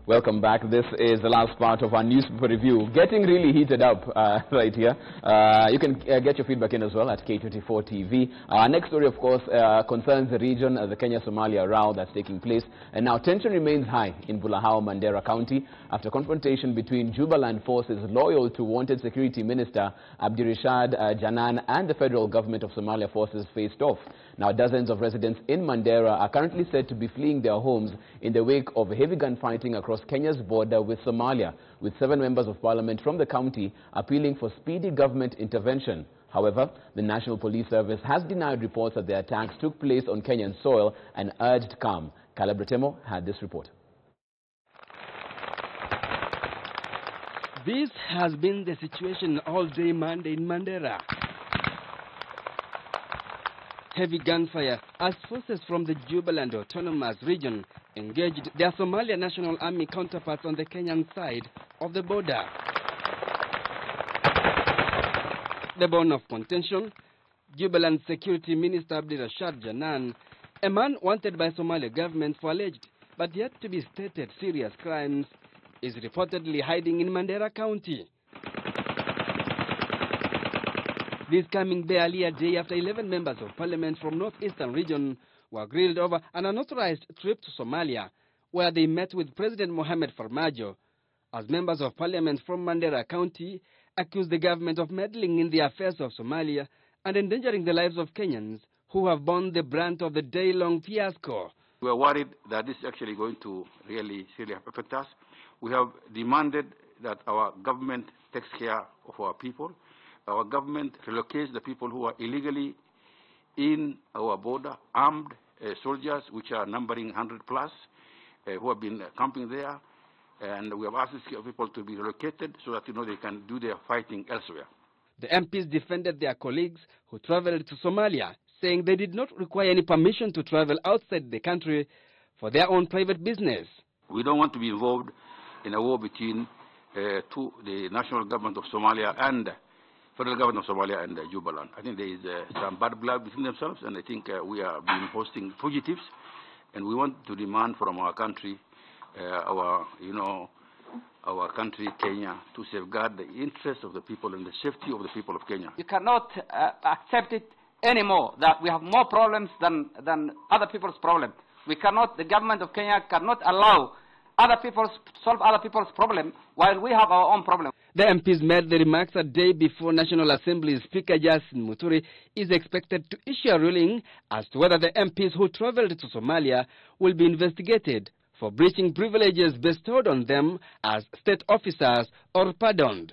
Welcome back. This is the last part of our newspaper review. Getting really heated up right here. You can get your feedback in as well at K24 TV. Our next story, of course, concerns the region, the Kenya-Somalia row that's taking place. And now tension remains high in Bulahau, Mandera County after confrontation between Juba land forces loyal to wanted Security Minister Abdirashad Janan and the federal government of Somalia forces faced off. Now, dozens of residents in Mandera are currently said to be fleeing their homes in the wake of heavy gunfighting across Kenya's border with Somalia, with 7 members of parliament from the county appealing for speedy government intervention. However, the National Police Service has denied reports that the attacks took place on Kenyan soil and urged calm. Calabretemo had this report. This has been the situation all day Monday in Mandera. Heavy gunfire as forces from the Jubaland Autonomous Region engaged their Somalia National Army counterparts on the Kenyan side of the border. The bone of contention, Jubaland Security Minister Abdirashad Janan, a man wanted by Somalia government for alleged but yet to be stated serious crimes, is reportedly hiding in Mandera County. This coming barely a day after 11 members of parliament from northeastern region were grilled over an unauthorized trip to Somalia, where they met with President Mohamed Farmajo, as members of parliament from Mandera County accused the government of meddling in the affairs of Somalia and endangering the lives of Kenyans who have borne the brunt of the day-long fiasco. We are worried that this is actually going to really seriously affect us. We have demanded that our government takes care of our people. Our government relocates the people who are illegally in our border, armed soldiers, which are numbering 100 plus, who have been camping there. And we have asked these people to be relocated so that, they can do their fighting elsewhere. The MPs defended their colleagues who traveled to Somalia, saying they did not require any permission to travel outside the country for their own private business. We don't want to be involved in a war between the national government of Somalia and federal government of Somalia and Jubaland. I think there is some bad blood between themselves, and I think we are being hosting fugitives, and we want to demand from our country, our country, Kenya, to safeguard the interests of the people and the safety of the people of Kenya. You cannot accept it anymore, that we have more problems than other people's problems. We cannot, the government of Kenya cannot allow other people to solve other people's problems while we have our own problem. The MPs made the remarks a day before National Assembly Speaker Justin Muturi is expected to issue a ruling as to whether the MPs who traveled to Somalia will be investigated for breaching privileges bestowed on them as state officers or pardoned.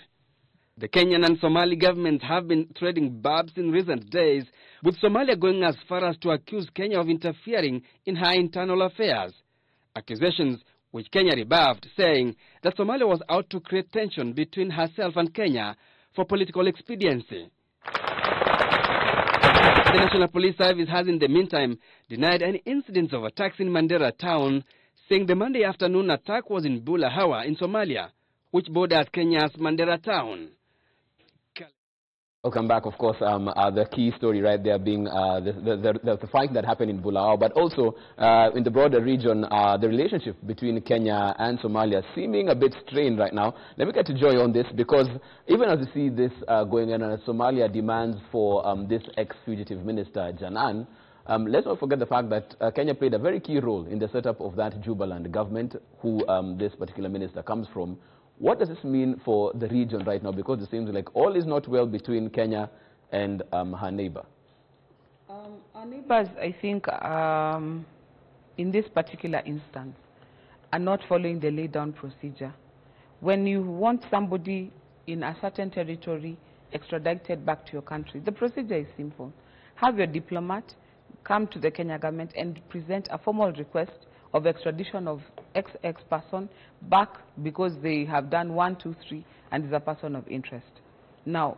The Kenyan and Somali governments have been trading barbs in recent days, with Somalia going as far as to accuse Kenya of interfering in her internal affairs. Accusations which Kenya rebuffed, saying that Somalia was out to create tension between herself and Kenya for political expediency. The National Police Service has in the meantime denied any incidents of attacks in Mandera town, saying the Monday afternoon attack was in Bulahau in Somalia, which borders Kenya's Mandera town. Welcome back, of course, the key story right there being the fight that happened in Bulahau, but also in the broader region, the relationship between Kenya and Somalia seeming a bit strained right now. Let me get to Joy on this, because even as we see this going on, Somalia demands for this ex-fugitive minister, Janan, let's not forget the fact that Kenya played a very key role in the setup of that Jubaland government, who this particular minister comes from. What does this mean for the region right now? Because it seems like all is not well between Kenya and her neighbor. Our neighbors, I think, in this particular instance, are not following the laid-down procedure. When you want somebody in a certain territory extradited back to your country, the procedure is simple. Have your diplomat come to the Kenya government and present a formal request of extradition of XX person back because they have done 1, 2, 3 and is a person of interest. Now,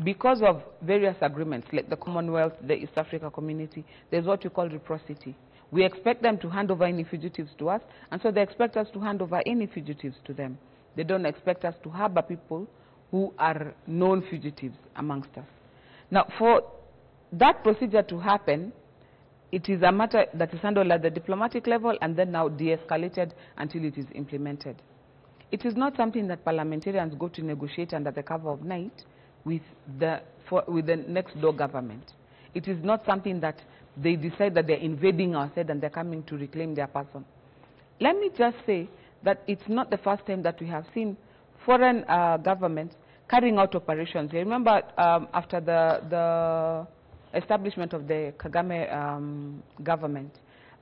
because of various agreements like the Commonwealth, the East Africa Community, there's what you call reciprocity. We expect them to hand over any fugitives to us, and so they expect us to hand over any fugitives to them. They don't expect us to harbor people who are known fugitives amongst us. Now, for that procedure to happen, It is a matter that is handled at the diplomatic level and then now de-escalated until it is implemented. It is not something that parliamentarians go to negotiate under the cover of night with the next door government. It is not something that they decide that they're invading our side and they're coming to reclaim their person. Let me just say that it's not the first time that we have seen foreign governments carrying out operations. You remember after the establishment of the Kagame government,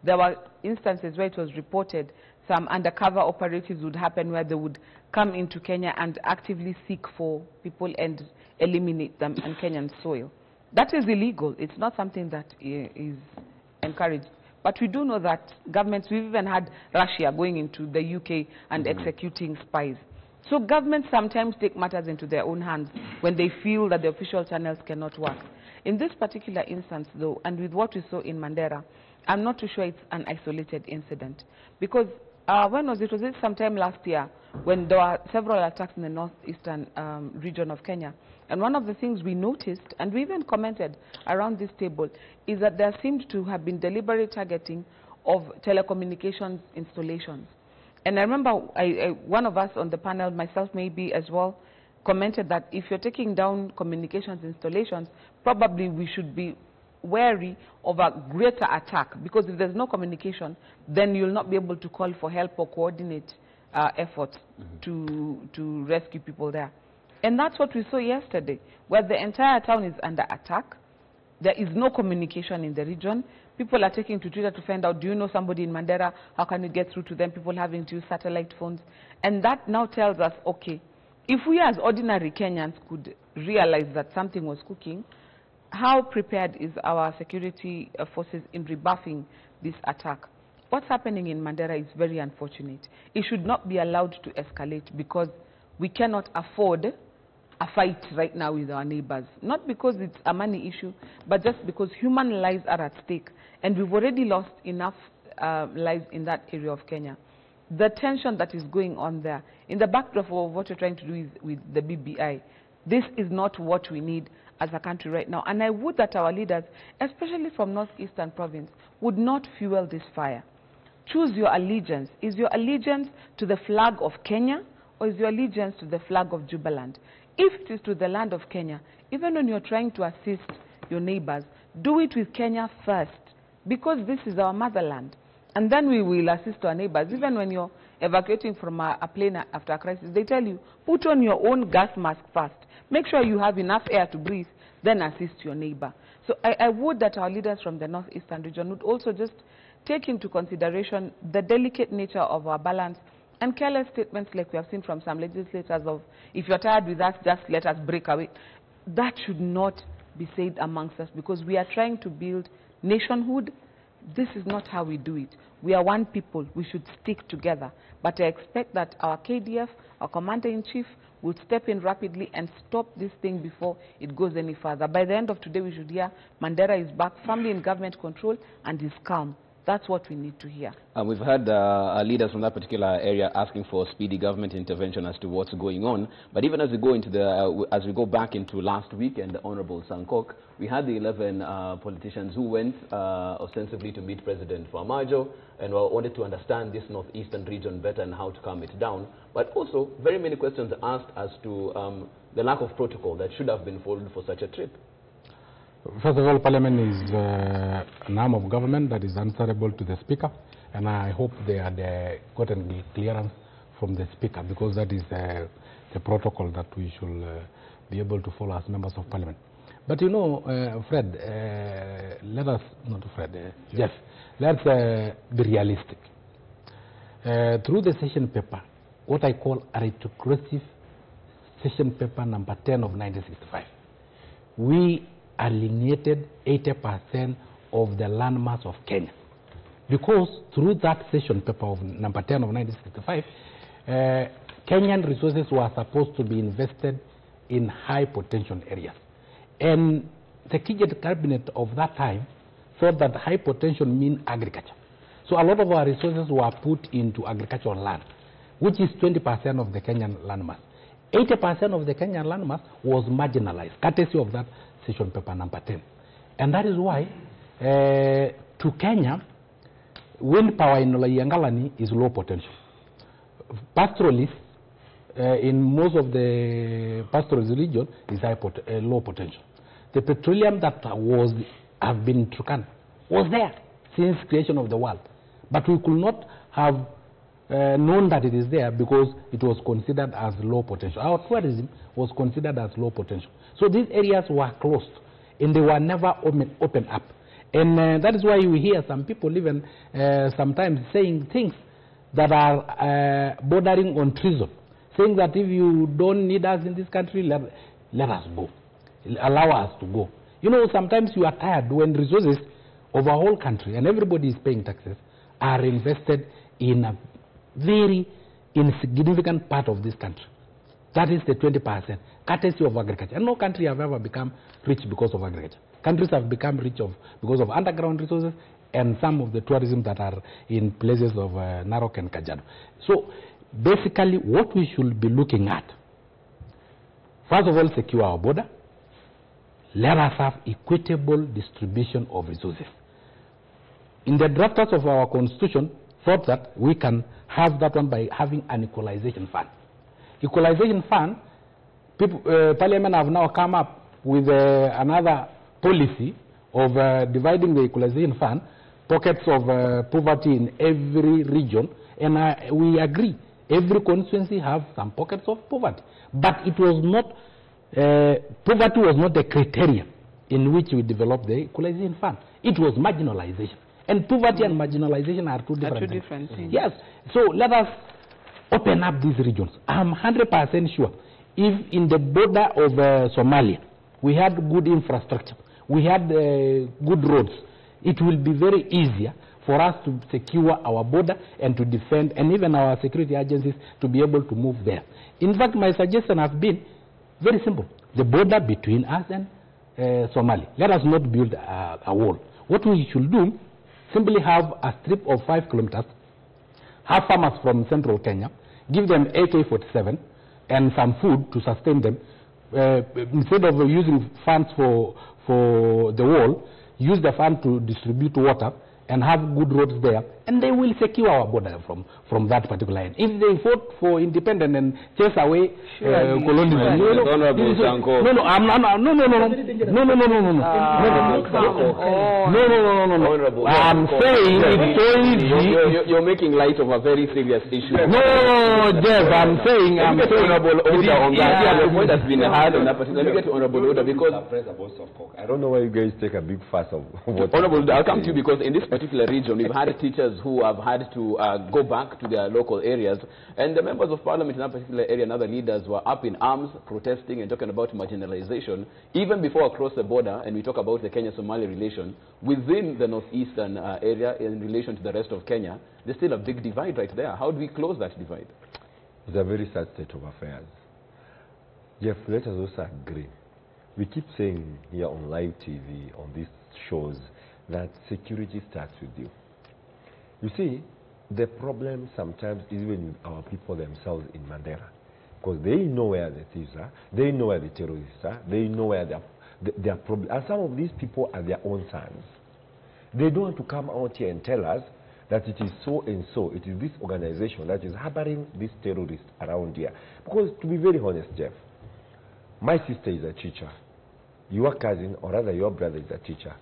there were instances where it was reported some undercover operatives would happen where they would come into Kenya and actively seek for people and eliminate them on Kenyan soil. That is illegal. It's not something that is encouraged. But we do know that governments, we've even had Russia going into the UK and executing spies. So governments sometimes take matters into their own hands when they feel that the official channels cannot work. In this particular instance, though, and with what we saw in Mandera, I'm not too sure it's an isolated incident. Because when was it? Was it sometime last year when there were several attacks in the northeastern region of Kenya? And one of the things we noticed, and we even commented around this table, is that there seemed to have been deliberate targeting of telecommunications installations. And I remember one of us on the panel, myself maybe as well, commented that if you're taking down communications installations, probably we should be wary of a greater attack, because if there's no communication, then you'll not be able to call for help or coordinate efforts to rescue people there. And that's what we saw yesterday, where the entire town is under attack. There is no communication in the region. People are taking to Twitter to find out, do you know somebody in Mandera? How can you get through to them? People having to use satellite phones. And that now tells us, okay, if we as ordinary Kenyans could realize that something was cooking, how prepared is our security forces in rebuffing this attack? What's happening in Mandera is very unfortunate. It should not be allowed to escalate, because we cannot afford a fight right now with our neighbors. Not because it's a money issue, but just because human lives are at stake. And we've already lost enough lives in that area of Kenya. The tension that is going on there, in the backdrop of what you're trying to do with the BBI, this is not what we need as a country right now. And I would that our leaders, especially from northeastern province, would not fuel this fire. Choose your allegiance. Is your allegiance to the flag of Kenya, or is your allegiance to the flag of Jubaland? If it is to the land of Kenya, even when you're trying to assist your neighbors, do it with Kenya first, because this is our motherland. And then we will assist our neighbors. Even when you're evacuating from a plane after a crisis, they tell you, put on your own gas mask first. Make sure you have enough air to breathe, then assist your neighbor. So I would that our leaders from the northeastern region would also just take into consideration the delicate nature of our balance, and careless statements like we have seen from some legislators of, if you're tired with us, just let us break away. That should not be said amongst us, because we are trying to build nationhood. This is not how we do it. We are one people. We should stick together. But I expect that our KDF, our Commander-in-Chief, would step in rapidly and stop this thing before it goes any further. By the end of today, we should hear Mandera is back, firmly in government control, and is calm. That's what we need to hear. We've heard leaders from that particular area asking for speedy government intervention as to what's going on. But even as we go into as we go back into last week and the Honorable Sankok, we had the 11 politicians who went ostensibly to meet President Farmajo and wanted to understand this northeastern region better and how to calm it down. But also, very many questions asked as to the lack of protocol that should have been followed for such a trip. First of all, Parliament is an arm of government that is answerable to the Speaker, and I hope they had gotten clearance from the Speaker, because that is the protocol that we should be able to follow as members of Parliament. But you know, Fred, Jeff, let's be realistic. Through the session paper, what I call a retrogressive session paper number 10 of 1965, we alienated 80% of the landmass of Kenya. Because through that session paper of number 10 of 1965, Kenyan resources were supposed to be invested in high potential areas. And the Kenya cabinet of that time thought that high potential mean agriculture. So a lot of our resources were put into agricultural land, which is 20% of the Kenyan landmass. 80% of the Kenyan landmass was marginalized, courtesy of that session paper number 10. And that is why To Kenya, wind power in Yangalani is low potential. Pastoralists in most of the pastoralist region is low potential. The petroleum that have been Turkana was there since creation of the world, but we could not have known that it is there because it was considered as low potential. Our tourism was considered as low potential. So these areas were closed and they were never opened up. And that is why we hear some people even sometimes saying things that are bordering on treason, saying that if you don't need us in this country, let us go, allow us to go. You know, sometimes you are tired when resources of a whole country, and everybody is paying taxes, are invested in a very insignificant part of this country. That is the 20%, courtesy of agriculture. And no country have ever become rich because of agriculture. Countries have become rich because of underground resources and some of the tourism that are in places of Narok and Kajiado. So basically what we should be looking at, first of all, secure our border. Let us have equitable distribution of resources. In the drafters of our constitution, thought that we can have that one by having an equalization fund. Equalization fund, Parliament have now come up with another policy of dividing the equalization fund, pockets of poverty in every region, and we agree, every constituency have some pockets of poverty. But it was not, poverty was not the criteria in which we developed the equalization fund. It was marginalization. And poverty and marginalization are two different things. Yes. So let us open up these regions. I'm 100% sure if in the border of Somalia we had good infrastructure, we had good roads, it will be very easier for us to secure our border and to defend, and even our security agencies to be able to move there. In fact, my suggestion has been very simple. The border between us and Somali. Let us not build a wall. What we should do, simply have a strip of 5 kilometers, have farmers from central Kenya, give them AK-47 and some food to sustain them. Instead of using funds for the wall, use the fund to distribute water and have good roads there, and they will secure our border from that particular end. If they fought for independence and chase away colonialism, I'm saying it's so easy. You're making light of a very serious issue. No, Jeff, I'm saying honorable order on that. The point has been had on that particular. Let me get to honorable order because I don't know why you guys take a big fuss of what. Honorable, I'll come to you because in this particular region, we've had teachers who have had to go back to their local areas, and the members of parliament in that particular area and other leaders were up in arms, protesting and talking about marginalization, even before across the border, and we talk about the Kenya-Somalia relation, within the northeastern area in relation to the rest of Kenya, there's still a big divide right there. How do we close that divide? It's a very sad state of affairs. Jeff, let us also agree. We keep saying here on live TV, on these shows, that security starts with you. You see, the problem sometimes is even with our people themselves in Mandera, because they know where the thieves are, they know where the terrorists are, they know where their problem. And some of these people are their own sons. They don't want to come out here and tell us that it is so and so, it is this organization that is harboring these terrorists around here. Because to be very honest, Jeff, my sister is a teacher. Your cousin, or rather your brother, is a teacher.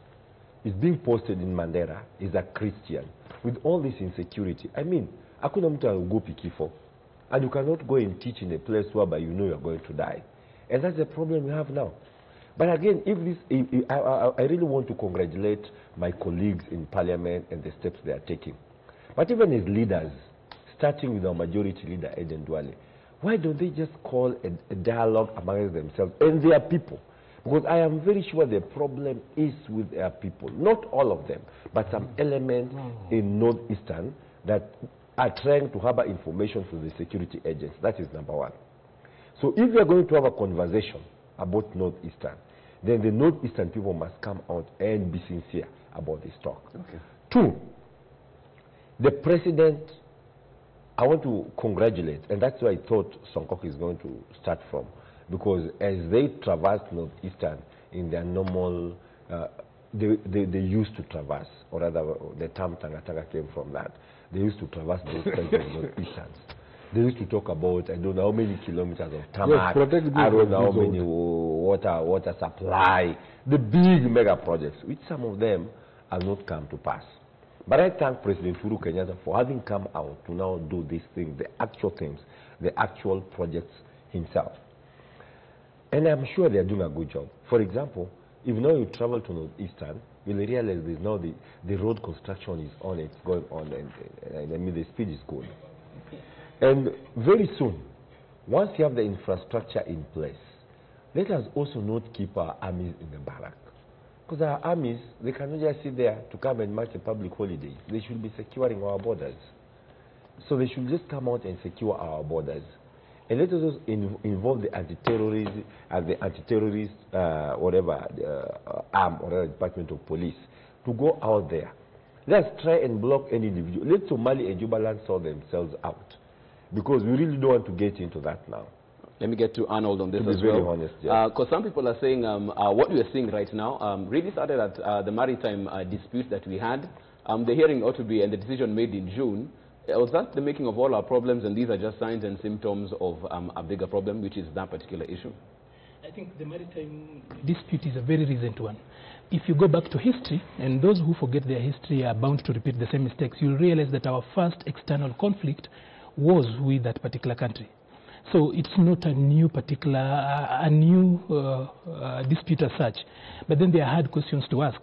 Is being posted in Mandera, is a Christian. With all this insecurity, I mean, hakuna mtu go pikifo. And you cannot go and teach in a place whereby you know you're going to die. And that's the problem we have now. But again, I really want to congratulate my colleagues in Parliament and the steps they are taking. But even as leaders, starting with our majority leader, Eden Duale, why don't they just call a dialogue amongst themselves and their people? Because I am very sure the problem is with their people. Not all of them, but some elements in Northeastern that are trying to harbor information from the security agents. That is number one. So if we are going to have a conversation about Northeastern, then the Northeastern people must come out and be sincere about this talk. Okay. Two, the president, I want to congratulate, and that's where I thought Sonkok is going to start from. Because as they traverse Northeastern in their normal they used to traverse, or rather the term Tanga came from that. They used to traverse those northeasterns. They used to talk about, I don't know how many kilometers of tarmac, yes, I don't know how many water supply, the big mega projects, which some of them have not come to pass. But I thank President Uhuru Kenyatta for having come out to now do these things, the actual things, the actual projects himself. And I'm sure they're doing a good job. For example, if now you travel to Northeastern, you'll realize there's now the road construction is on, it's going on, and I mean the speed is good. And very soon, once you have the infrastructure in place, let us also not keep our armies in the barrack. Because our armies, they cannot just sit there to come and march a public holiday. They should be securing our borders. So they should just come out and secure our borders. And let us also involve the anti-terrorist and the anti-terrorist arm or the Department of Police to go out there. Let's try and block any individual. Let Somali and Juba land sort themselves out, because we really don't want to get into that now. Let me get to Arnold on this as well. To be very honest, yes. Because some people are saying what we are seeing right now really started at the maritime dispute that we had. The hearing ought to be, and the decision made in June. Was that the making of all our problems, and these are just signs and symptoms of a bigger problem, which is that particular issue? I think the maritime dispute is a very recent one. If you go back to history, and those who forget their history are bound to repeat the same mistakes, you'll realize that our first external conflict was with that particular country. So it's not a new dispute as such. But then there are hard questions to ask.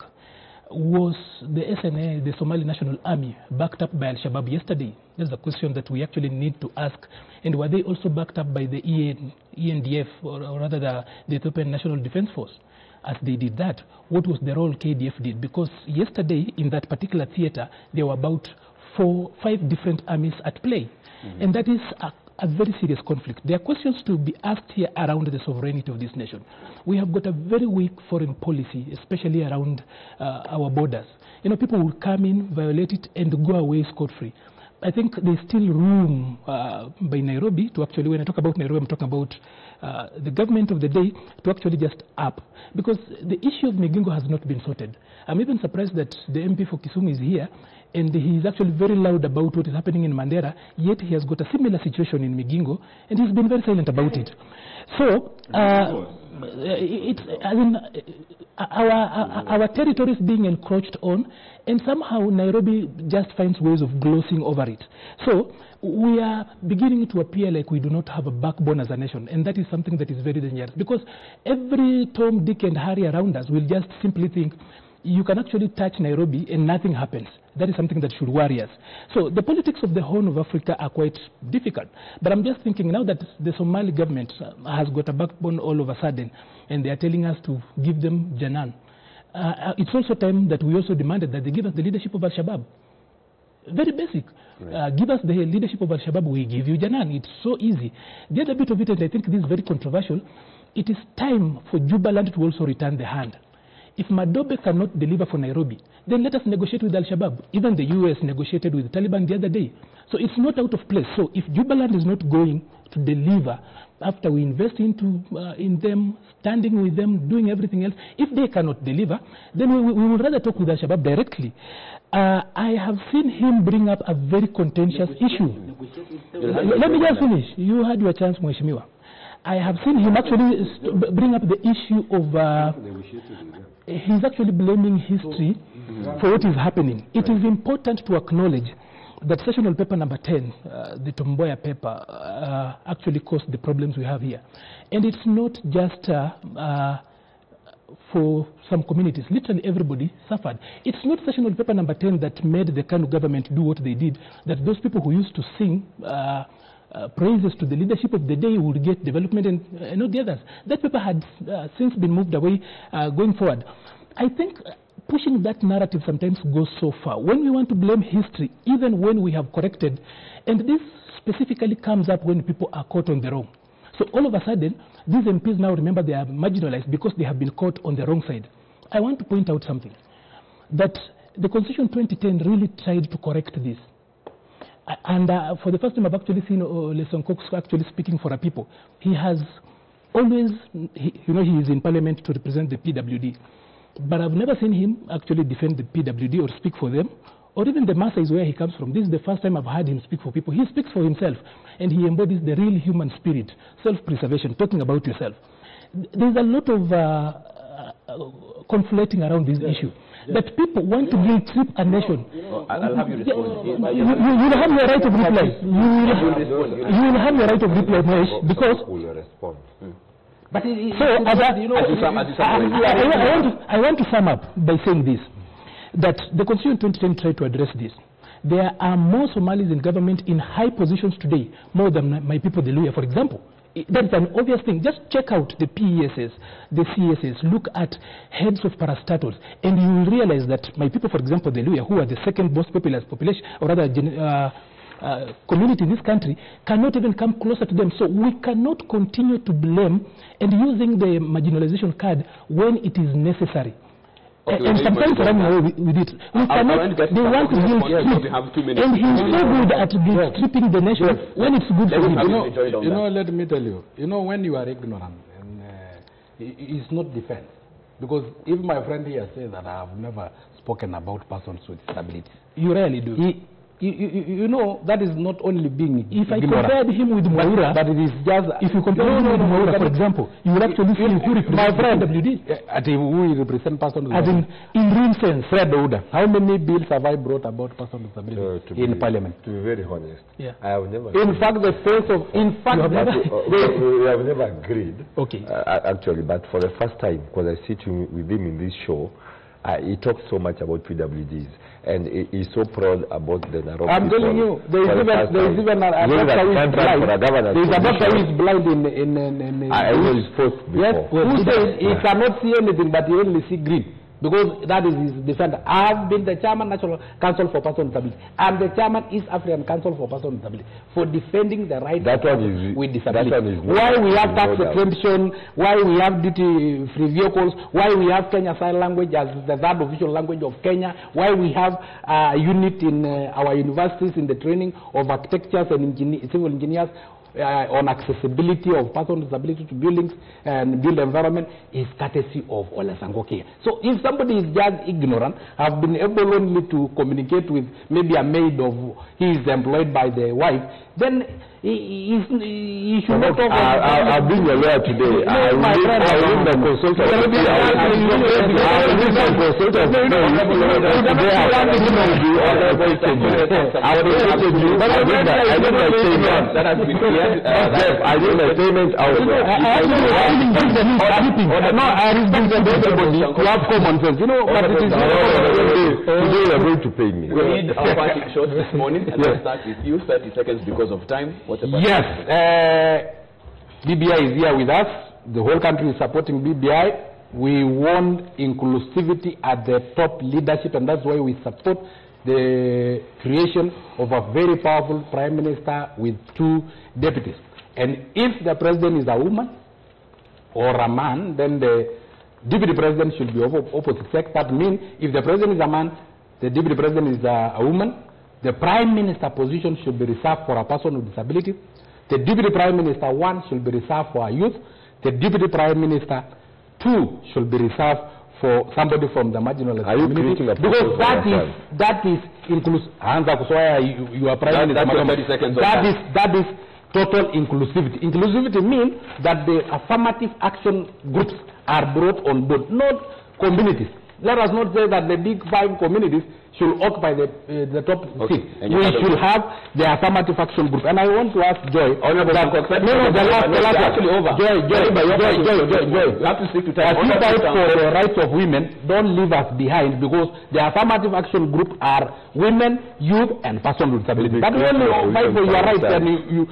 Was the SNA, the Somali National Army, backed up by Al-Shabaab yesterday? That's a question that we actually need to ask. And were they also backed up by the ENDF, or rather the Ethiopian National Defense Force? As they did that, what was the role KDF did? Because yesterday, in that particular theater, there were about 5 different armies at play. And that is a very serious conflict. There are questions to be asked here around the sovereignty of this nation. We have got a very weak foreign policy, especially around our borders. You know, people will come in, violate it, and go away scot-free. I think there's still room by Nairobi to actually, when I talk about Nairobi, I'm talking about the government of the day to actually just up. Because the issue of Migingo has not been sorted. I'm even surprised that the MP for Kisumu is here, and he is actually very loud about what is happening in Mandera, yet he has got a similar situation in Migingo, and he's been very silent about it. So, our territory is being encroached on, and somehow Nairobi just finds ways of glossing over it. So, we are beginning to appear like we do not have a backbone as a nation, and that is something that is very dangerous, because every Tom, Dick, and Harry around us will just simply think, you can actually touch Nairobi and nothing happens. That is something that should worry us. So the politics of the Horn of Africa are quite difficult. But I'm just thinking now that the Somali government has got a backbone all of a sudden, and they are telling us to give them Janan. It's also time that we also demanded that they give us the leadership of Al-Shabaab. Very basic. Right. Give us the leadership of Al-Shabaab, we give you Janan. It's so easy. The other bit of it, and I think this is very controversial, it is time for Jubaland to also return the hand. If Madobe cannot deliver for Nairobi, then let us negotiate with Al-Shabaab. Even the US negotiated with the Taliban the other day. So it's not out of place. So if Jubaland is not going to deliver after we invest in them, standing with them, doing everything else, if they cannot deliver, then we will rather talk with Al-Shabaab directly. I have seen him bring up a very contentious issue. Let me just finish. You had your chance, Mheshimiwa. I have seen him actually bring up the issue of, he's actually blaming history for what is happening. It is important to acknowledge that sessional paper number 10, the Tomboya paper, actually caused the problems we have here. And it's not just for some communities. Literally everybody suffered. It's not sessional paper number 10 that made the Kanu government do what they did, that those people who used to sing praises to the leadership of the day would get development and not the others. That paper had since been moved away going forward. I think pushing that narrative sometimes goes so far. When we want to blame history, even when we have corrected, and this specifically comes up when people are caught on the wrong. So all of a sudden, these MPs now remember they are marginalized because they have been caught on the wrong side. I want to point out something, that the Constitution 2010 really tried to correct this. And for the first time, I've actually seen Lesson Cox actually speaking for a people. He has always, he is in Parliament to represent the PWD. But I've never seen him actually defend the PWD or speak for them, or even the Maasai is where he comes from. This is the first time I've heard him speak for people. He speaks for himself, and he embodies the real human spirit, self-preservation, talking about yourself. There's a lot of conflating around this issue. That people want to guilt-trip a nation. I'll have you respond. You will have your right of reply. You will have your right of reply, Mahesh, because... But I want to sum up by saying this, that the Constitution 2010 tried to address this. There are more Somalis in government in high positions today, more than my people, the Luhya, for example. That's an obvious thing. Just check out the PESs, the CSs, look at heads of parastatals, and you will realize that my people, for example, the Luhya, who are the second most populous population, or rather community in this country, cannot even come closer to them. So we cannot continue to blame and using the marginalization card when it is necessary. Okay, and sometimes running away with it. We cannot, they want to guilt trip. And he's so good at guilt tripping the nation when it's good for him. You know, let me tell you, when you are ignorant, and it's not defense. Because if my friend here says that I have never spoken about persons with disabilities, you rarely do. You know, that is not only being if I compared him with Mwaura, but it is just... If you compare him with Mwaura, for example, you will actually see who represents my friend, WD. Who represent persons with disabilities. In real sense. Fred Ouda, how many bills have I brought about persons with disabilities in Parliament? To be very honest, yeah. I have never... In fact, the face of... In fact, we have never agreed. Okay. Actually, but for the first time, because I sit with him in this show, he talks so much about PWDs. And he's so proud about the Nairobi. I'm telling you, there is even a doctor who is blind. There is a doctor who is blind in I know his post before. Yes, who says he cannot see anything, but he only see green. Because that is his defender. I have been the chairman National Council for Persons with Disability. I'm the chairman East African Council for Persons with Disability for defending the rights of persons with disability. Why we have tax exemption, why we have duty-free vehicles, why we have Kenya Sign Language as the third official language of Kenya, why we have a unit in our universities in the training of architects and civil engineers, on accessibility of persons with disability to buildings and build environment is courtesy of Ole Sangoke. So if somebody is just ignorant, have been able only to communicate with maybe a maid of he is employed by the wife, then he should not talk. I've been a lawyer today. I will the consultant. I need a payment out. No, I respect everybody to have common sense. But it is today you are going to pay me. We need a party shot this morning, and let's start with you. 30 seconds because of time. Yes, BBI is here with us. The whole country is supporting BBI. We want inclusivity at the top leadership, and that's why we support the creation of a very powerful prime minister with 2 deputies. And if the president is a woman or a man, then the deputy president should be of opposite sex. That means if the president is a man, the deputy president is a woman. The prime minister position should be reserved for a person with disability. The deputy prime minister 1 should be reserved for a youth. The deputy prime minister 2 should be reserved for somebody from the marginalized community. Because that is inclusive. You are prime minister. That is total inclusivity. Inclusivity means that the affirmative action groups are brought on board, not communities. Let us not say that the big 5 communities should occupy the top seat. We should have the affirmative action group. And I want to ask Joy. The last actually over. Joy. You have to stick to time. As you fight for the rights of women, don't leave us behind, because the affirmative action group are women, youth, and persons with disability. But when you fight for your rights, then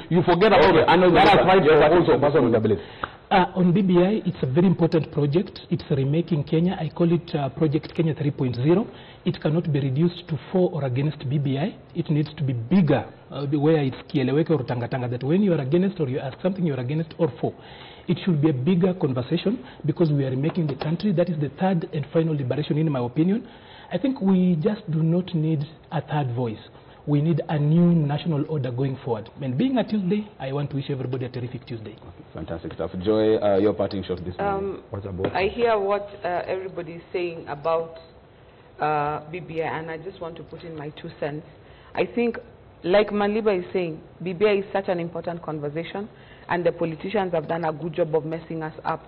you forget about it. And let us fight for also persons with disability. On BBI, it's a very important project. It's a remaking Kenya. I call it Project Kenya 3.0. It cannot be reduced to for or against BBI. It needs to be bigger, where it's kieleweke or tangatanga, that when you are against or you ask something you are against or for. It should be a bigger conversation, because we are remaking the country. That is the third and final liberation, in my opinion. I think we just do not need a third voice. we need a new national order going forward. And being a Tuesday, I want to wish everybody a terrific Tuesday. Okay, fantastic stuff. Joy, your parting shot this morning. What about? I hear what everybody is saying about BBI, and I just want to put in my 2 cents. I think, like Maliba is saying, BBI is such an important conversation, and the politicians have done a good job of messing us up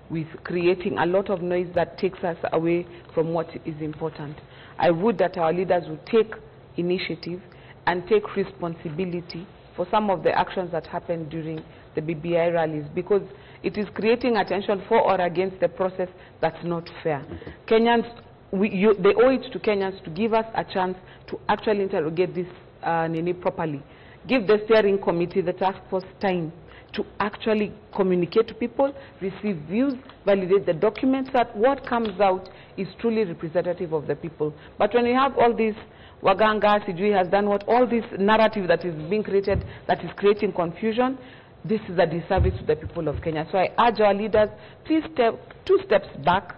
with creating a lot of noise that takes us away from what is important. I would that our leaders would take initiative and take responsibility for some of the actions that happened during the BBI rallies, because it is creating attention for or against the process that's not fair. Kenyans, they owe it to Kenyans to give us a chance to actually interrogate this properly. Give the steering committee, the task force, time to actually communicate to people, receive views, validate the documents, that what comes out is truly representative of the people. But when we have all these Waganga, Sijui has done what, all this narrative that is being created, that is creating confusion, this is a disservice to the people of Kenya. So I urge our leaders, please take 2 steps back.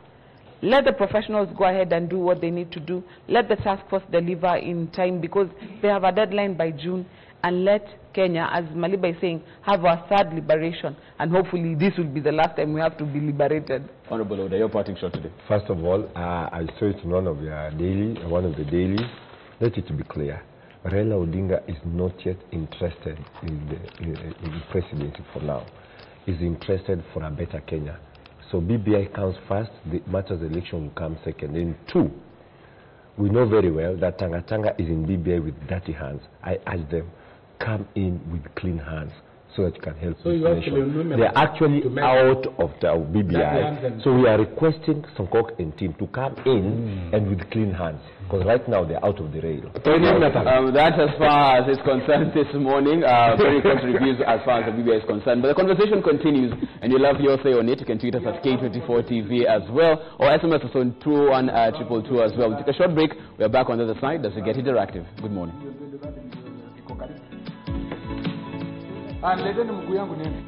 Let the professionals go ahead and do what they need to do. Let the task force deliver in time, because they have a deadline by June. And let Kenya, as Maliba is saying, have our 3rd liberation. And hopefully this will be the last time we have to be liberated. Honorable Oda, your parting shot today. First of all, I saw it in one of the dailies. Let it be clear. Raila Odinga is not yet interested in the presidency for now. He's interested for a better Kenya. So BBI comes first, the matters election will come second. And 2, we know very well that Tanga is in BBI with dirty hands. I urge them, come in with clean hands so that you can help the nation. They are actually out of the BBI. So we are requesting Sonkok and team to come in and with clean hands, because right now they are out of the rail. That as far as it's concerned this morning, very close reviews as far as the BBI is concerned. But the conversation continues, and you love your say on it. You can tweet us at K24 TV as well, or SMS us on 21222 as well. We'll take a short break. We're back on the other side as we get interactive. Good morning. Leteni mguu yangu nene.